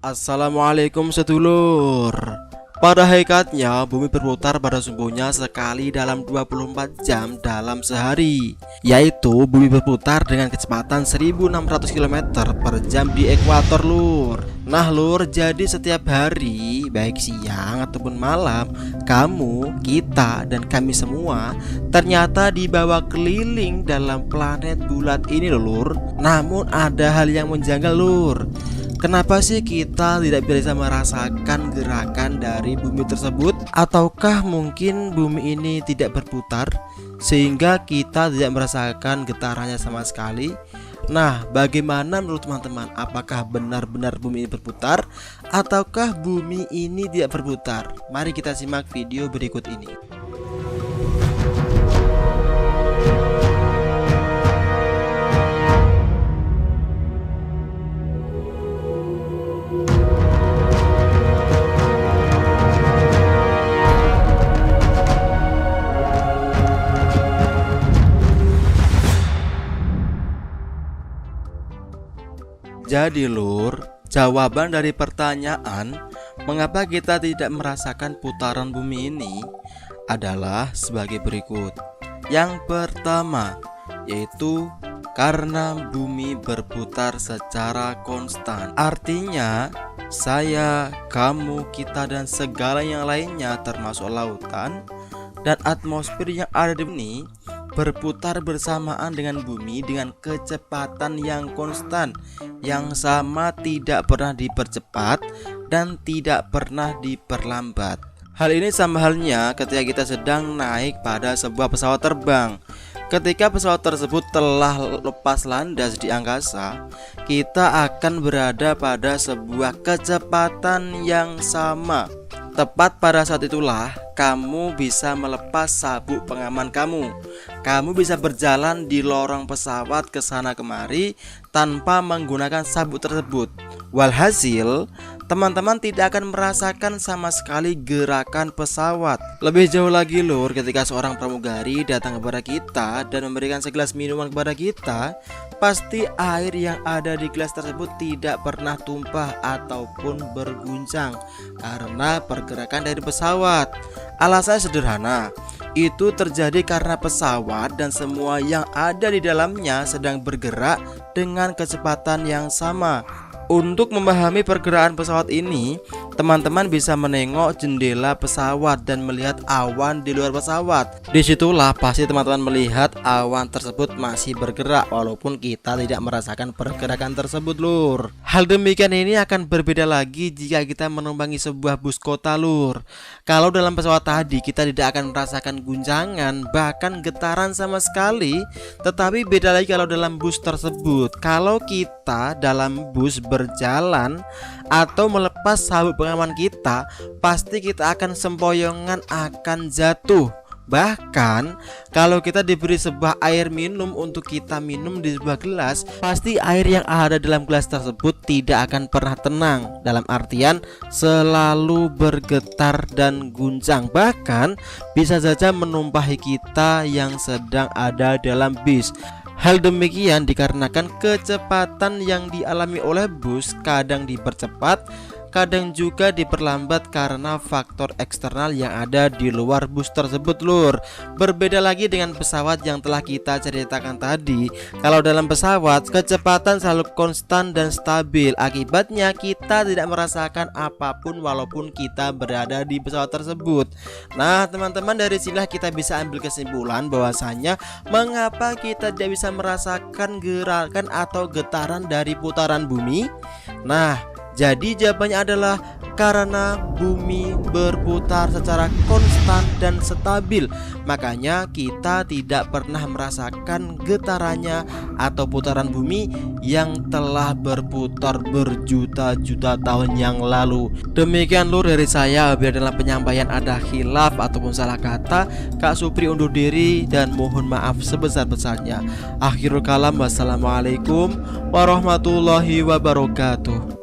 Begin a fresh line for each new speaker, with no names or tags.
Assalamualaikum sedulur. Pada hakikatnya bumi berputar pada sumbunya sekali dalam 24 jam dalam sehari, yaitu bumi berputar dengan kecepatan 1600 km per jam di ekuator lur. Nah lur, jadi setiap hari baik siang ataupun malam, kamu, kita, dan kami semua ternyata dibawa keliling dalam planet bulat ini lur. Namun ada hal yang menjanggal lur. Kenapa sih kita tidak bisa merasakan gerakan dari bumi tersebut? Ataukah mungkin bumi ini tidak berputar sehingga kita tidak merasakan getarannya sama sekali? Nah, bagaimana menurut teman-teman? Apakah benar-benar bumi ini berputar ataukah bumi ini tidak berputar? Mari kita simak video berikut ini. Jadi lur, jawaban dari pertanyaan mengapa kita tidak merasakan putaran bumi ini adalah sebagai berikut. Yang pertama, yaitu karena bumi berputar secara konstan. Artinya, saya, kamu, kita, dan segala yang lainnya termasuk lautan dan atmosfer yang ada di bumi berputar bersamaan dengan bumi dengan kecepatan yang konstan, yang sama, tidak pernah dipercepat dan tidak pernah diperlambat. Hal ini sama halnya ketika kita sedang naik pada sebuah pesawat terbang. Ketika pesawat tersebut telah lepas landas di angkasa, kita akan berada pada sebuah kecepatan yang sama. Tepat pada saat itulah kamu bisa melepas sabuk pengaman kamu. Kamu bisa berjalan di lorong pesawat ke sana kemari tanpa menggunakan sabuk tersebut. Walhasil, teman-teman tidak akan merasakan sama sekali gerakan pesawat. Lebih jauh lagi lur, ketika seorang pramugari datang kepada kita dan memberikan segelas minuman kepada kita, pasti air yang ada di gelas tersebut tidak pernah tumpah ataupun berguncang karena pergerakan dari pesawat. Alasannya sederhana, itu terjadi karena pesawat dan semua yang ada di dalamnya sedang bergerak dengan kecepatan yang sama. Untuk memahami pergerakan pesawat ini, teman-teman bisa menengok jendela pesawat dan melihat awan di luar pesawat. Disitulah pasti teman-teman melihat awan tersebut masih bergerak walaupun kita tidak merasakan pergerakan tersebut lur. Hal demikian ini akan berbeda lagi jika kita menumpangi sebuah bus kota lur. Kalau dalam pesawat tadi kita tidak akan merasakan guncangan bahkan getaran sama sekali. Tetapi beda lagi kalau dalam bus tersebut. Kalau kita dalam bus berjalan atau melepas sabuk pengaman kita, pasti kita akan sempoyongan akan jatuh. Bahkan kalau kita diberi sebuah air minum untuk kita minum di sebuah gelas, pasti air yang ada dalam gelas tersebut tidak akan pernah tenang. Dalam artian selalu bergetar dan guncang, bahkan bisa saja menumpahi kita yang sedang ada dalam bis. Hal demikian dikarenakan kecepatan yang dialami oleh bus kadang dipercepat, kadang juga diperlambat karena faktor eksternal yang ada di luar bus tersebut lur. Berbeda lagi dengan pesawat yang telah kita ceritakan tadi. Kalau dalam pesawat kecepatan selalu konstan dan stabil. Akibatnya kita tidak merasakan apapun walaupun kita berada di pesawat tersebut. Nah teman-teman, dari sinilah kita bisa ambil kesimpulan bahwasanya mengapa kita tidak bisa merasakan gerakan atau getaran dari putaran bumi. Nah, jadi jawabannya adalah karena bumi berputar secara konstan dan stabil. Makanya kita tidak pernah merasakan getarannya atau putaran bumi yang telah berputar berjuta-juta tahun yang lalu. Demikian lur dari saya. Bila dalam penyampaian ada khilaf ataupun salah kata, Kak Supri undur diri dan mohon maaf sebesar-besarnya. Akhirul kalam, wassalamualaikum warahmatullahi wabarakatuh.